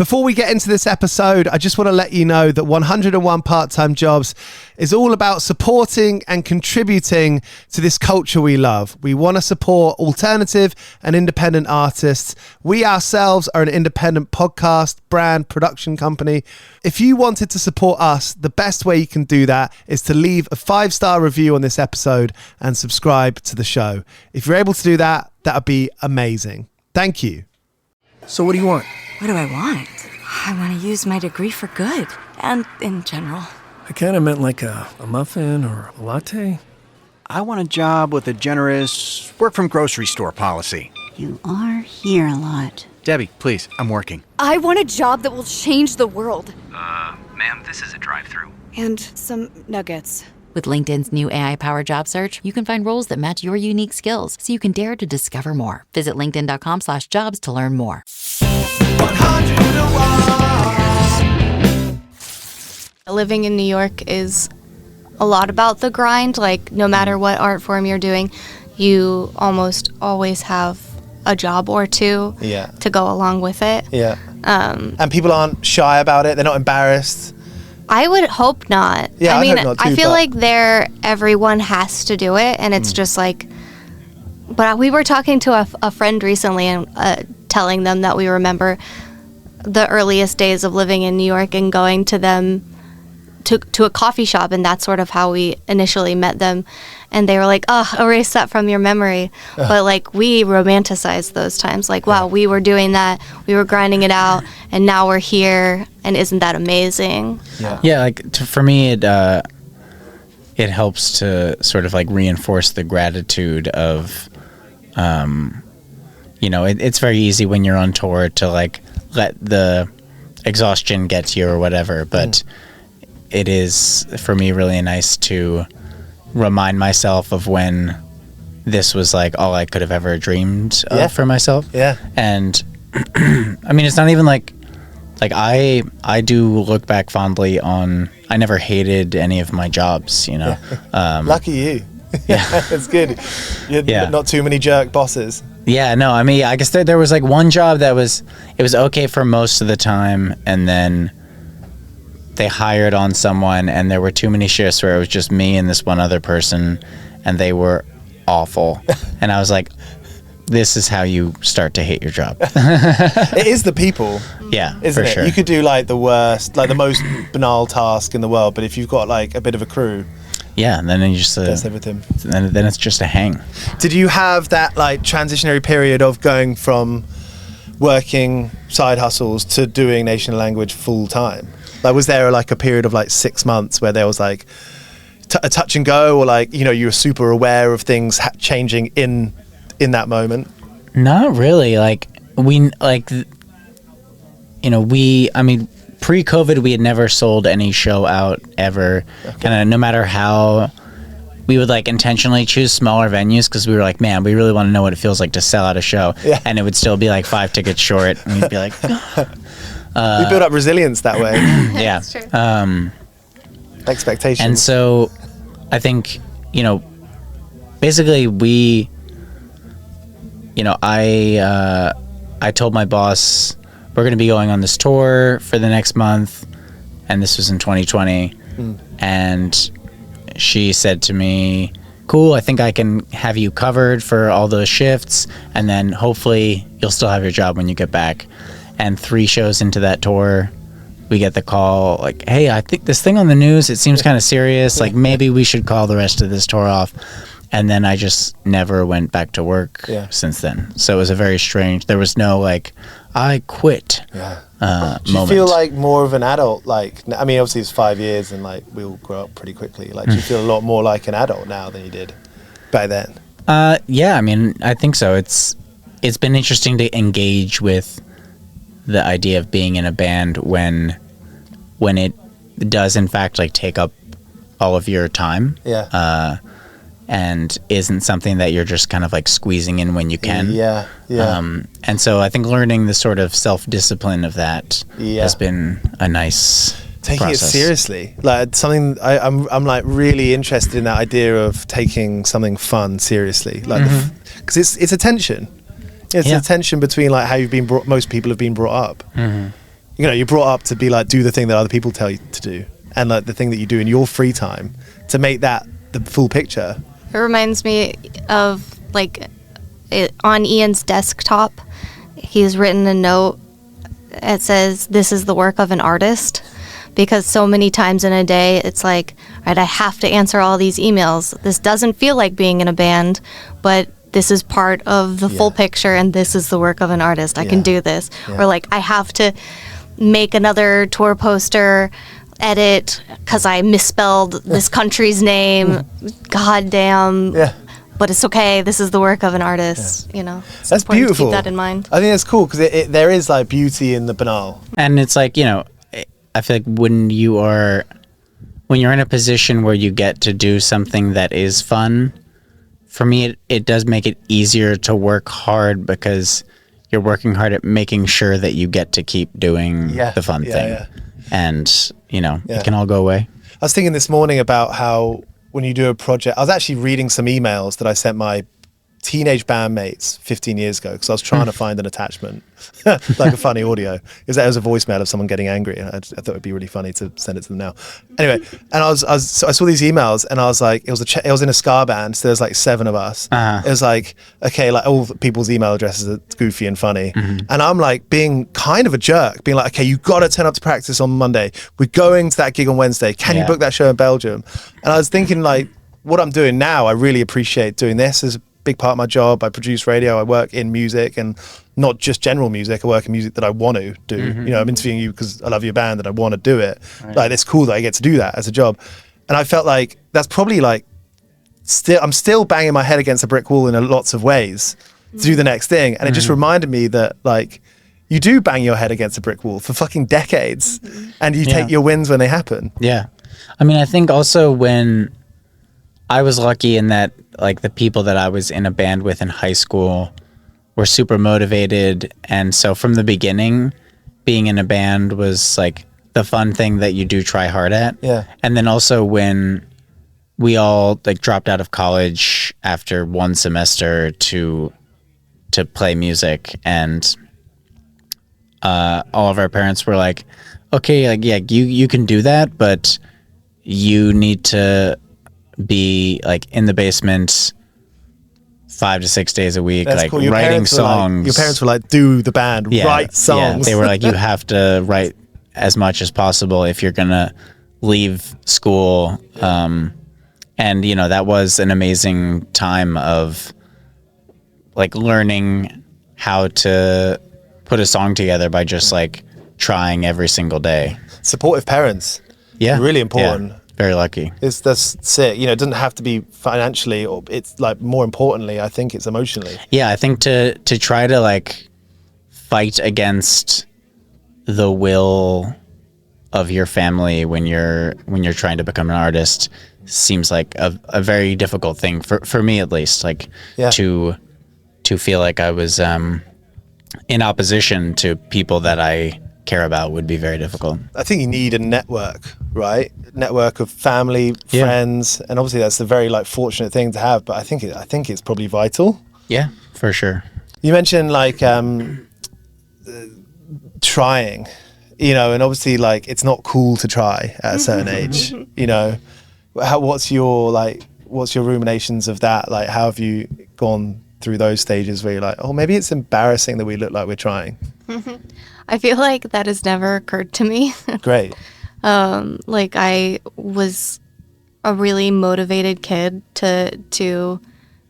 Before we get into this episode, I just want to let you know that 101 Part-Time Jobs is all about supporting and contributing to this culture we love. We want to support alternative and independent artists. We ourselves are an independent podcast, brand, production company. If you wanted to support us, the best way you can do that is to leave a 5-star review on this episode and subscribe to the show. If you're able to do that, that would be amazing. Thank you. So what do you want? What do I want? I want to use my degree for good, and in general. I kind of meant like a muffin or a latte. I want a job with a generous work-from-grocery store policy. You are here a lot. Debbie, please, I'm working. I want a job that will change the world. Ma'am, this is a drive-thru. And some nuggets. With LinkedIn's new AI-powered job search, you can find roles that match your unique skills, so you can dare to discover more. Visit linkedin.com/jobs to learn more. 101. Living in New York is a lot about the grind. Like, no matter what art form you're doing, you almost always have a job or two to go along with it. Yeah. And people aren't shy about it. They're not embarrassed. I would hope not. Yeah, I mean, hope not too, I feel but like everyone has to do it, and it's just like. But we were talking to a friend recently and telling them that we remember the earliest days of living in New York and going to them to a coffee shop, and that's sort of how we initially met them. And they were like, "Oh, erase that from your memory." But like, we romanticized those times. Like, wow, we were doing that. We were grinding it out, and now we're here. And isn't that amazing? Yeah. Like for me, it helps to sort of like reinforce the gratitude of, it's very easy when you're on tour to like let the exhaustion get to you or whatever. But it is for me really nice to remind myself of when this was like all I could have ever dreamed of for myself. Yeah. And I mean, it's not even like I do look back fondly on, I never hated any of my jobs, Lucky you. Yeah. It's good. Not too many jerk bosses. Yeah, no, I mean, I guess there was like one job it was okay for most of the time, and then they hired on someone, and there were too many shifts where it was just me and this one other person, and they were awful. And I was like, this is how you start to hate your job. It is the people. Yeah, isn't for it? sure. You could do like the worst, like the most banal task in the world, but if you've got like a bit of a crew, and then you just that's everything. Then it's just a hang. Did you have that like transitionary period of going from working side hustles to doing Nation Language full time? Like, was there like a period of like 6 months where there was like a touch and go, or like, you were super aware of things changing in that moment? Not really. Like pre-COVID, we had never sold any show out ever. Kind of no matter how we would like intentionally choose smaller venues, because we were like, man, we really want to know what it feels like to sell out a show. Yeah. And it would still be like 5 tickets short. And we'd be like, we build up resilience that way. Yeah. That's true. Expectations. And so I think, basically I told my boss, we're going to be going on this tour for the next month, and this was in 2020. And she said to me, cool, I think I can have you covered for all those shifts, and then hopefully you'll still have your job when you get back. And 3 shows into that tour, we get the call like, hey, I think this thing on the news, it seems kind of serious, like maybe we should call the rest of this tour off. And then I just never went back to work since then. So it was a very strange, there was no like, I quit Do you feel like more of an adult? Like, I mean, obviously it's 5 years and like we all grow up pretty quickly. Like, do you feel a lot more like an adult now than you did back then? Yeah, I mean, I think so. It's been interesting to engage with the idea of being in a band when it does in fact like take up all of your time. Yeah. And isn't something that you're just kind of like squeezing in when you can. Yeah. And so I think learning the sort of self-discipline of that has been a nice taking process. it seriously, like something I'm like really interested in that idea of taking something fun seriously, like because it's a tension. It's a tension between like how you've been most people have been brought up. you know, you're brought up to be like, do the thing that other people tell you to do, and like the thing that you do in your free time to make that the full picture. It reminds me of like on Ian's desktop, he's written a note. It says, "This is the work of an artist," because so many times in a day, it's like, right, I have to answer all these emails. This doesn't feel like being in a band, but this is part of the full picture, and this is the work of an artist. I can do this. Or like, I have to make another tour poster, edit because I misspelled this country's name. God damn. Yeah. But it's okay. This is the work of an artist. You know, it's That's important beautiful. to keep that in mind. I think that's cool because there is like beauty in the banal. And it's like, you know, I feel like when you're in a position where you get to do something that is fun, for me, it does make it easier to work hard because you're working hard at making sure that you get to keep doing the fun thing. Yeah. And, you know, it can all go away. I was thinking this morning about how when you do a project, I was actually reading some emails that I sent my teenage bandmates 15 years ago because I was trying to find an attachment, like a funny audio. It was a voicemail of someone getting angry. I thought it'd be really funny to send it to them now. Anyway, and so I saw these emails and I was like, it was in a ska band, so there's like 7 of us. It was like, okay, like all people's email addresses are goofy and funny. And I'm like being kind of a jerk, being like, okay, you got to turn up to practice on Monday. We're going to that gig on Wednesday. Can you book that show in Belgium? And I was thinking like, what I'm doing now, I really appreciate doing this as big part of my job. I produce radio, I work in music, and not just general music. I work in music that I want to do. You know, I'm interviewing you because I love your band and I want to do it. Like, it's cool that I get to do that as a job. And I felt like that's probably like I'm still banging my head against a brick wall in lots of ways to do the next thing. And it just reminded me that like you do bang your head against a brick wall for fucking decades and you take your wins when they happen. Yeah. I mean, I think also when I was lucky in that, like, the people that I was in a band with in high school were super motivated. And so from the beginning, being in a band was like the fun thing that you do try hard at. Yeah. And then also when we all like dropped out of college after one semester to play music, and all of our parents were like, okay, like, yeah, you can do that, but you need to be like in the basement 5 to 6 days a week. That's like cool. writing songs. Your parents were like, do the band, write songs. Yeah, they were like, you have to write as much as possible if you're gonna leave school. And you know, that was an amazing time of like learning how to put a song together by just like trying every single day. Supportive parents. Yeah. Really important. Yeah. Very lucky. That's it. You know, it doesn't have to be financially, or it's like more importantly, I think it's emotionally. Yeah, I think to try to like fight against the will of your family when you're trying to become an artist seems like a very difficult thing for me, at least. Like to feel like I was in opposition to people that I care about would be very difficult. I think you need a network, right? Network of family, friends, and obviously that's a very like fortunate thing to have. But I think it's probably vital. Yeah, for sure. You mentioned like trying, you know, and obviously like it's not cool to try at a certain age. You know, what's your ruminations of that? Like, how have you gone through those stages where you're like, oh, maybe it's embarrassing that we look like we're trying? I feel like that has never occurred to me. Great. Like I was a really motivated kid to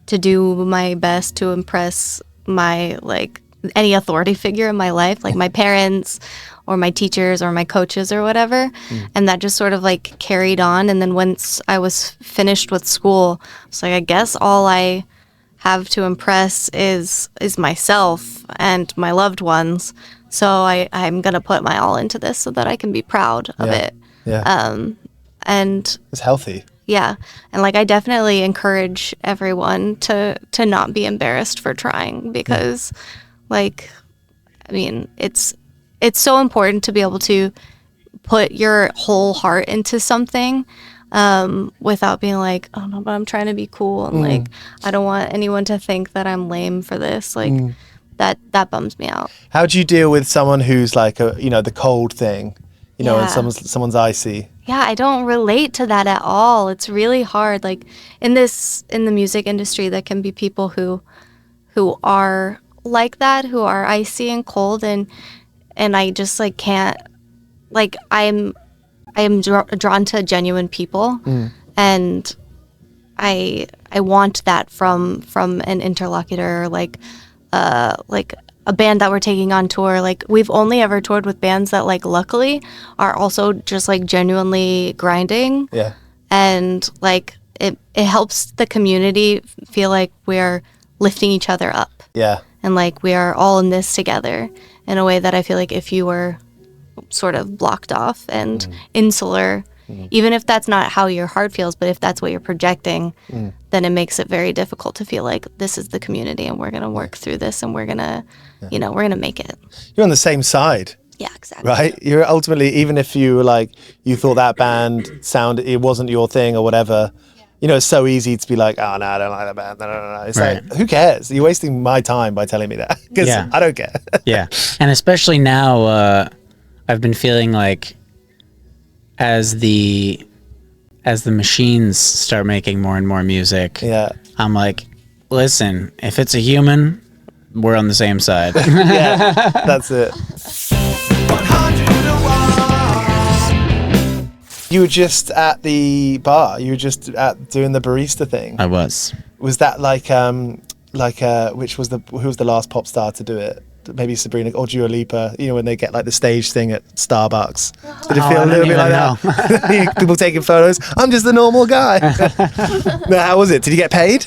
do my best to impress my like any authority figure in my life, like my parents or my teachers or my coaches or whatever. And that just sort of like carried on. And then once I was finished with school, I was like, I guess all I have to impress is myself and my loved ones. So I'm going to put my all into this so that I can be proud of it. Yeah. And it's healthy. Yeah. And like, I definitely encourage everyone to not be embarrassed for trying because like, I mean, it's so important to be able to put your whole heart into something without being like, oh no, but I'm trying to be cool. And like, I don't want anyone to think that I'm lame for this. Like, that bums me out. How do you deal with someone who's like, the cold thing, and Yeah. someone's icy? Yeah, I don't relate to that at all. It's really hard. Like in the music industry, there can be people who are like that, who are icy and cold, and I just like can't. Like I am drawn to genuine people, and I want that from an interlocutor, like a band that we're taking on tour. Like we've only ever toured with bands that like luckily are also just like genuinely grinding. Yeah. And like it helps the community feel like we're lifting each other up. Yeah. And like we are all in this together in a way that I feel like if you were sort of blocked off and insular, even if that's not how your heart feels, but if that's what you're projecting, then it makes it very difficult to feel like this is the community and we're going to work through this and we're going to, we're going to make it. You're on the same side. Yeah, exactly. Right? You're ultimately, even if you were like, you thought that band it wasn't your thing or whatever, it's so easy to be like, oh, no, I don't like that band. No. It's Right. like, who cares? You're wasting my time by telling me that because I don't care. Yeah. And especially now, I've been feeling like as the machines start making more and more music, I'm like, listen, if it's a human, we're on the same side. Yeah, that's it. You were just at the bar. You were just doing the barista thing. I was. Was that like who was the last pop star to do it? Maybe Sabrina or Dua Lipa, when they get like the stage thing at Starbucks. Did it feel a little bit like that? People taking photos. I'm just a normal guy. No, how was it? Did you get paid?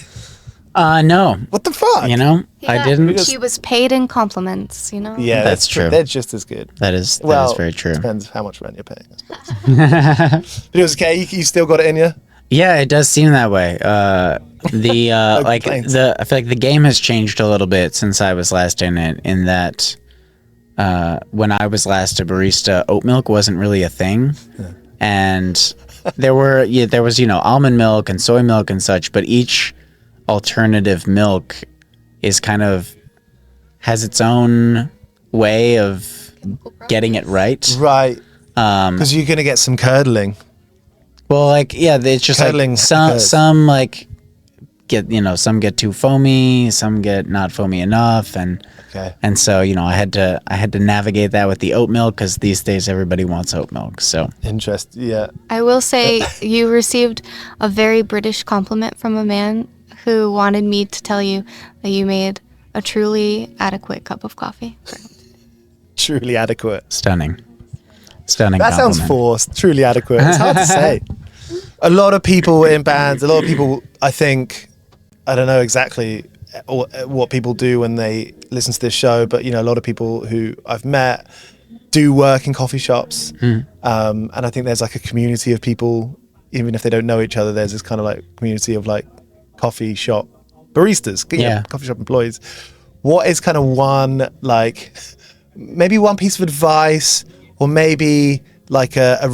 No. What the fuck? I didn't. She was paid in compliments, Yeah, that's true. They're just as good. That is very true. Depends how much rent you're paying, I suppose. But it was okay. You still got it in you? Yeah, it does seem that way. I feel like the game has changed a little bit since I was last in it, in that when I was last a barista, oat milk wasn't really a thing. And there was almond milk and soy milk and such, but each alternative milk is kind of has its own way of getting it right. Right. Because you're going to get some curdling. Well, it's just Curdling like some like get some get too foamy, some get not foamy enough, and so I had to navigate that with the oat milk because these days everybody wants oat milk. So interesting, yeah. I will say you received a very British compliment from a man who wanted me to tell you that you made a truly adequate cup of coffee. Truly adequate. Stunning. That compliment. sounds forced. Truly adequate. It's hard to say. A lot of people in bands, I think, I don't know exactly what people do when they listen to this show, but a lot of people who I've met do work in coffee shops. And I think there's like a community of people, even if they don't know each other, there's this kind of like community of like coffee shop baristas, coffee shop employees. What is kind of one, like, maybe one piece of advice, or maybe like a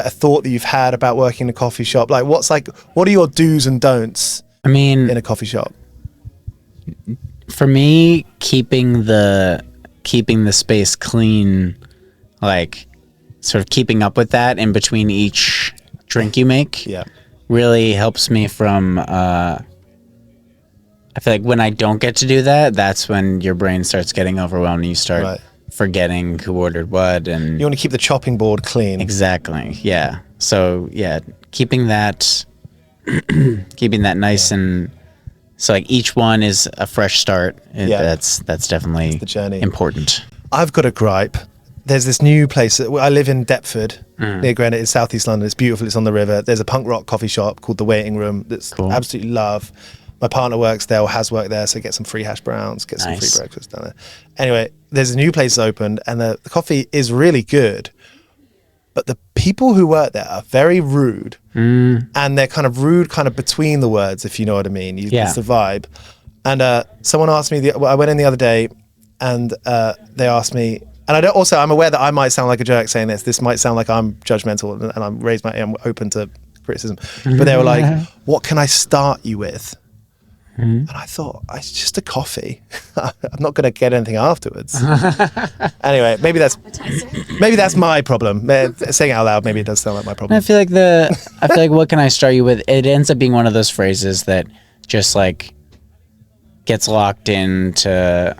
thought that you've had about working in a coffee shop? Like, what are your do's and don'ts? I mean, in a coffee shop, for me, keeping the space clean, like sort of keeping up with that in between each drink you make, really helps me from. I feel like when I don't get to do that, that's when your brain starts getting overwhelmed and you start forgetting who ordered what, and you want to keep the chopping board clean. Exactly. Yeah. So keeping that nice and so like each one is a fresh start. That's definitely the journey. Important. I've got a gripe. There's this new place. I live in Deptford, near Greenwich, in southeast London. It's beautiful. It's on the river. There's a punk rock coffee shop called The Waiting Room that's absolutely love. My partner works there or has worked there, so get some free hash browns, get some free breakfast down there. Anyway, there's a new place opened, and the coffee is really good. But the people who work there are very rude, and they're kind of rude kind of between the words, if you know what I mean. It's the vibe. And someone asked me, I went in the other day, and they asked me, and I'm aware that I might sound like a jerk saying this. This might sound like I'm judgmental, and I'm open to criticism. But they were like, what can I start you with? And I thought, it's just a coffee. I'm not going to get anything afterwards. Anyway, maybe that's my problem. Saying it out loud, maybe it does sound like my problem. I feel like what can I start you with? It ends up being one of those phrases that just like gets locked into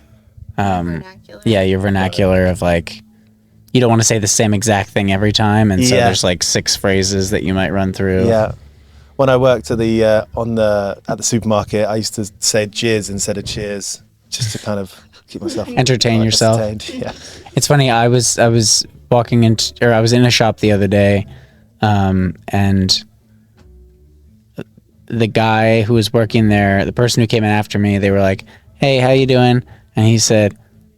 your vernacular of like, you don't want to say the same exact thing every time, and so there's like 6 phrases that you might run through. Yeah. When I worked at the supermarket, I used to say jizz instead of cheers, just to kind of keep myself entertain yourself. Yeah. It's funny. I was walking into, or I was in a shop the other day, and the guy who was working there, the person who came in after me, they were like, "Hey, how you doing?" And he said,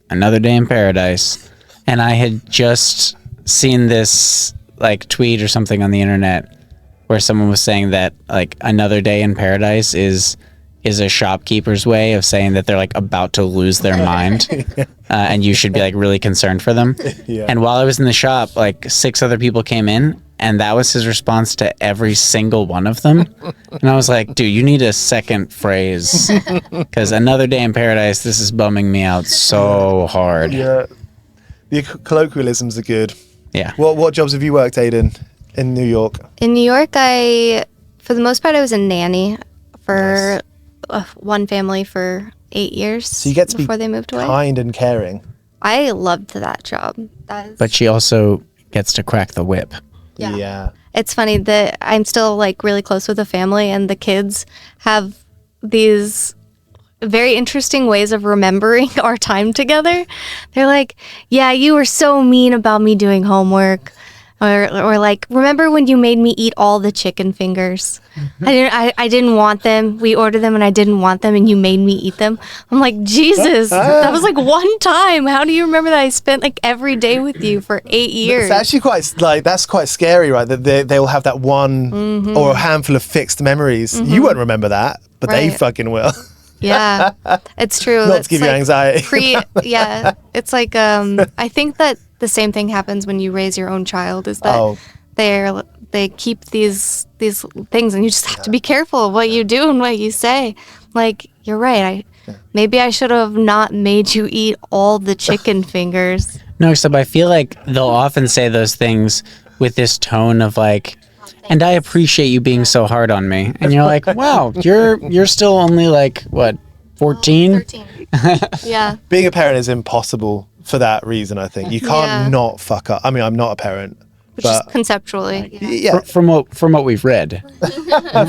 "Another day in paradise." And I had just seen this like tweet or something on the internet where someone was saying that like another day in paradise is a shopkeeper's way of saying that they're like about to lose their mind, and you should be like really concerned for them. Yeah. And while I was in the shop, like 6 other people came in, and that was his response to every single one of them. And I was like, dude, you need a second phrase, because another day in paradise, this is bumming me out so hard. Yeah. The colloquialisms are good. Yeah. What jobs have you worked, Aidan, in New York? In New York, for the most part, I was a nanny for one family for 8 years. So you get to before be they moved away. Kind and caring. I loved that job. But she also gets to crack the whip. Yeah. It's funny that I'm still like really close with the family, and the kids have these very interesting ways of remembering our time together. They're like, "Yeah, you were so mean about me doing homework," or like, "Remember when you made me eat all the chicken fingers? I didn't want them. We ordered them and I didn't want them, and you made me eat them." I'm like, Jesus, that was like one time. How do you remember that I spent like every day with you for 8 years? It's actually that's quite scary, right? That they will have that one or a handful of fixed memories. You won't remember that, but they fucking will. Yeah, it's true. Not to give you anxiety. It's like I think that the same thing happens when you raise your own child. Is that they keep these things, and you just have to be careful of what you do and what you say. Like, you're right. Maybe I should have not made you eat all the chicken fingers. No, except I feel like they'll often say those things with this tone of like, "And I appreciate you being so hard on me." And you're like, wow, you're still only like, what, 14? 13. Yeah. Being a parent is impossible for that reason, I think. You can't not fuck up. I mean, I'm not a parent. But just conceptually. Yeah. From what we've read.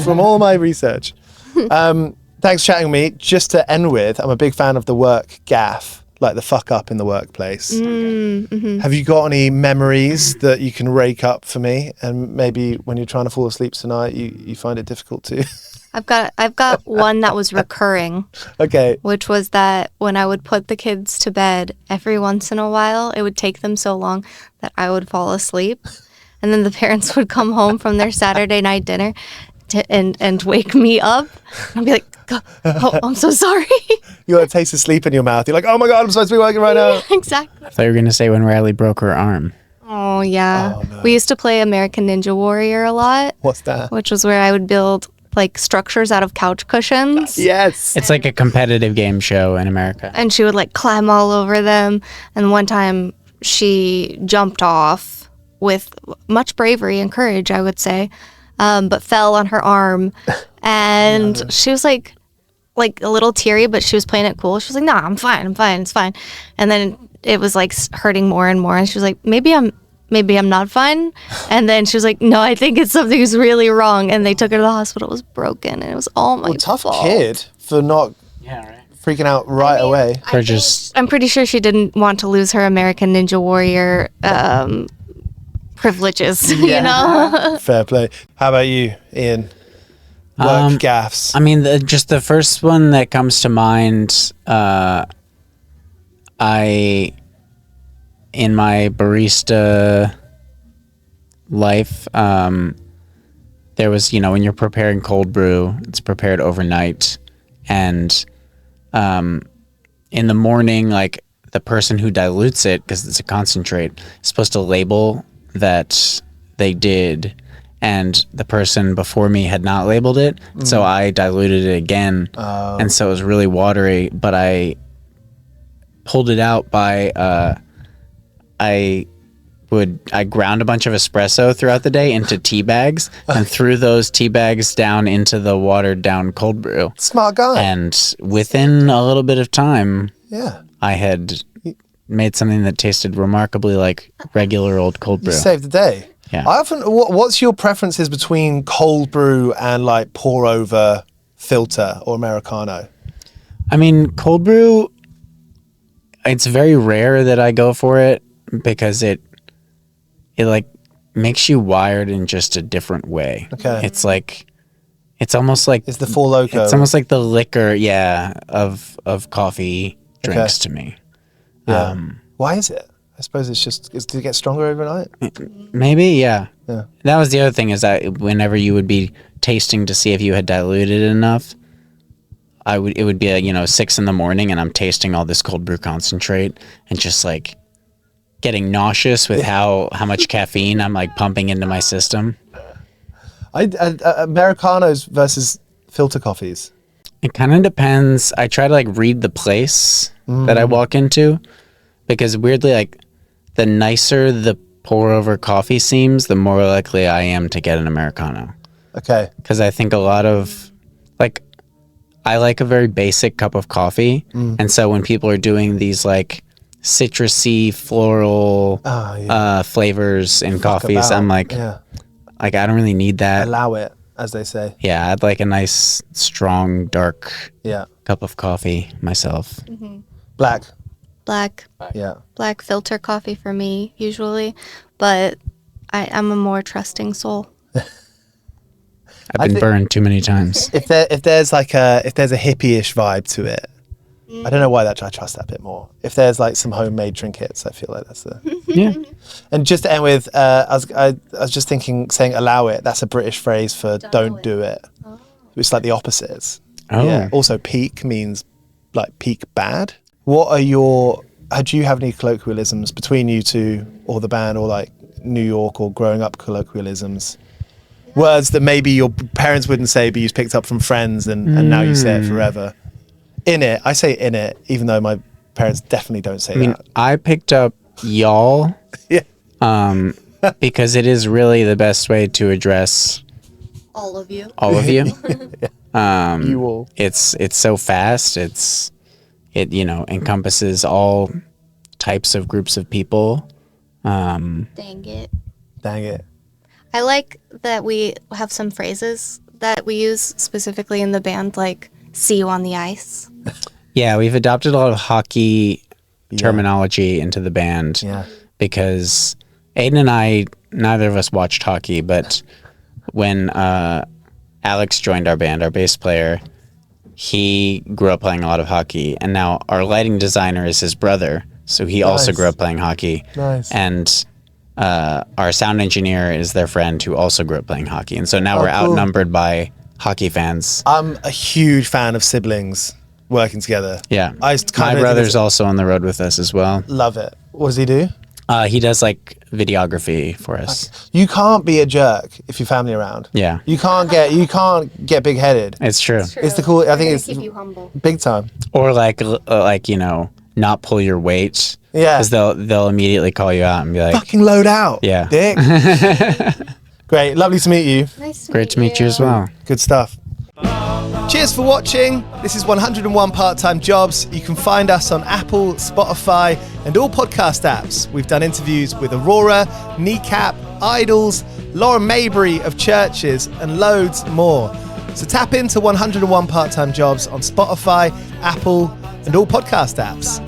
From all my research. Thanks for chatting with me. Just to end with, I'm a big fan of the work gaff, like the fuck up in the workplace. Have you got any memories that you can rake up for me? And maybe when you're trying to fall asleep tonight, you find it difficult to? I've got one that was recurring. Okay. Which was that when I would put the kids to bed, every once in a while, it would take them so long that I would fall asleep. And then the parents would come home from their Saturday night dinner and wake me up. I'd be like, "Oh, I'm so sorry." You got a taste of sleep in your mouth. You're like, "Oh my God, I'm supposed to be working right now." Exactly. I thought you were going to say when Riley broke her arm. Oh, yeah. Oh, no. We used to play American Ninja Warrior a lot. What's that? Which was where I would build like structures out of couch cushions. Yes. It's like a competitive game show in America. And she would like climb all over them. And one time she jumped off with much bravery and courage, I would say, but fell on her arm. And she was like a little teary, but she was playing it cool. She was like, "Nah, I'm fine, it's fine." And then it was like hurting more and more. And she was like, maybe I'm not fine. And then she was like, "No, I think something's really wrong." And they took her to the hospital. It was broken, and it was all my tough fault. kid for not freaking out away. I'm pretty sure she didn't want to lose her American Ninja Warrior privileges, you know? Fair play. How about you, Ian? Work gaffes. I mean, just the first one that comes to mind, in my barista life, there was, when you're preparing cold brew, it's prepared overnight. And in the morning, like the person who dilutes it, because it's a concentrate, is supposed to label that they did. and the person before me had not labeled it. So I diluted it again. And so it was really watery, but I pulled it out by, I ground a bunch of espresso throughout the day into tea bags and threw those tea bags down into the watered down cold brew. Smart guy. And within a little bit of time, Yeah. I had made something that tasted remarkably like regular old cold brew. You saved the day. Yeah. I often. What's your preferences between cold brew and like pour over filter or Americano? I mean, cold brew, it's very rare that I go for it because it like makes you wired in just a different way. Okay. It's almost like It's the Four Loko. It's almost like the liquor, of coffee drinks to me. Yeah. Why is it? I suppose it's to get stronger overnight. Maybe, yeah. Yeah. That was the other thing, is that whenever you would be tasting to see if you had diluted it enough, it would be 6 a.m. and I'm tasting all this cold brew concentrate and just like getting nauseous with how much caffeine I'm like pumping into my system. Americanos versus filter coffees. It kind of depends. I try to like read the place that I walk into, because weirdly, like the nicer the pour over coffee seems, the more likely I am to get an Americano. Okay. Because I think a lot of I like a very basic cup of coffee. And so when people are doing these like citrusy, floral flavors in coffees, I'm like, I don't really need that. Allow it, as they say. Yeah, I'd like a nice, strong, dark cup of coffee myself. Black. Black. Yeah. Black filter coffee for me, usually. But I'm a more trusting soul. I've been burned too many times. If there's a hippie-ish vibe to it, I don't know why I trust that a bit more. If there's like some homemade trinkets, I feel like that's the And just to end with, I was just thinking, saying "allow it." That's a British phrase for "don't do it." It's like the opposites. Oh. Yeah. Also, peak means like peak bad. Do you have any colloquialisms between you two or the band, or like New York or growing up colloquialisms? Words that maybe your parents wouldn't say, but you picked up from friends and now you say it forever. In it. I say in it, even though my parents definitely don't say that. I picked up y'all because it is really the best way to address All of you. You all. It's so fast. It encompasses all types of groups of people. Dang it. I like that we have some phrases that we use specifically in the band, like "see you on the ice." Yeah, we've adopted a lot of hockey terminology into the band because Aidan and I, neither of us watched hockey, but when Alex joined our band, our bass player, he grew up playing a lot of hockey, and now our lighting designer is his brother, so he also grew up playing hockey. Nice. And our sound engineer is their friend who also grew up playing hockey, and so now we're outnumbered by hockey fans. I'm a huge fan of siblings working together. Yeah, my brother's also on the road with us as well. Love it. What does he do? He does like videography for us. You can't be a jerk if your family around. Yeah, you can't get big headed. It's true. It's the cool. I think it's keep you humble. Big time. Or not pull your weight. Yeah, because they'll immediately call you out and be like, "Fucking load out." Yeah, dick. Great, lovely to meet you. Nice to Great to meet you as well. Good stuff. Cheers for watching. This is 101 Part-Time Jobs. You can find us on Apple, Spotify, and all podcast apps. We've done interviews with Aurora, Kneecap, Idols, Lauren Maybury of Churches, and loads more. So tap into 101 Part-Time Jobs on Spotify, Apple, and all podcast apps.